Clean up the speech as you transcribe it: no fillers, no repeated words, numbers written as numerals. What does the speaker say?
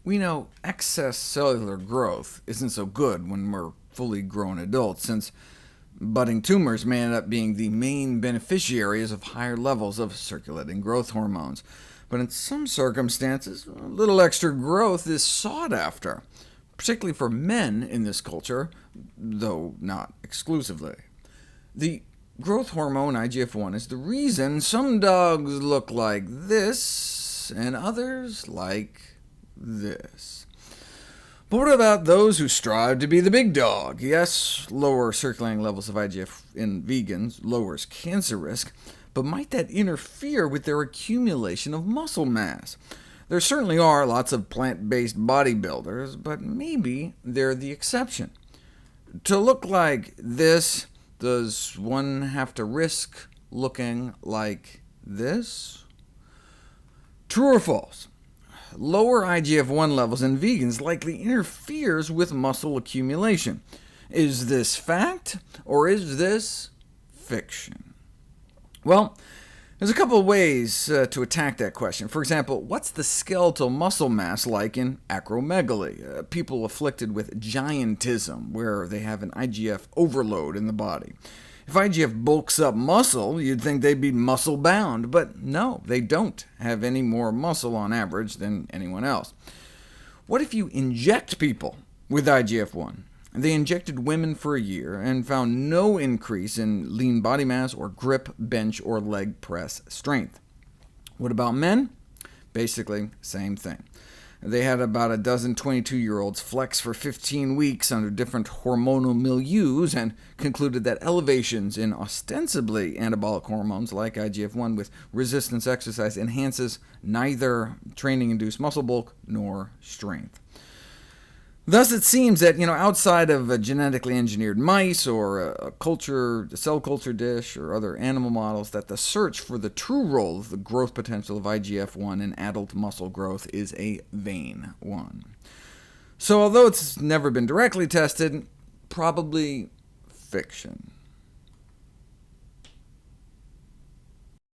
We know excess cellular growth isn't so good when we're fully grown adults, since budding tumors may end up being the main beneficiaries of higher levels of circulating growth hormones. But in some circumstances, a little extra growth is sought after, particularly for men in this culture, though not exclusively. The growth hormone IGF-1 is the reason some dogs look like this, and others like this. But what about those who strive to be the big dog? Yes, lower circulating levels of IGF in vegans lowers cancer risk, but might that interfere with their accumulation of muscle mass? There certainly are lots of plant-based bodybuilders, but maybe they're the exception. To look like this, does one have to risk looking like this? True or false? Lower IGF-1 levels in vegans likely interferes with muscle accumulation. Is this fact, or is this fiction? Well, there's a couple of ways to attack that question. For example, what's the skeletal muscle mass like in acromegaly, people afflicted with giantism, where they have an IGF overload in the body? If IGF bulks up muscle, you'd think they'd be muscle-bound, but no, they don't have any more muscle on average than anyone else. What if you inject people with IGF-1? They injected women for a year and found no increase in lean body mass or grip, bench, or leg press strength. What about men? Basically, same thing. They had about a dozen 22-year-olds flex for 15 weeks under different hormonal milieus, and concluded that elevations in ostensibly anabolic hormones like IGF-1 with resistance exercise enhances neither training-induced muscle bulk nor strength. Thus, it seems that outside of genetically engineered mice or a cell culture dish or other animal models, that the search for the true role of the growth potential of IGF-1 in adult muscle growth is a vain one. So although it's never been directly tested, probably fiction.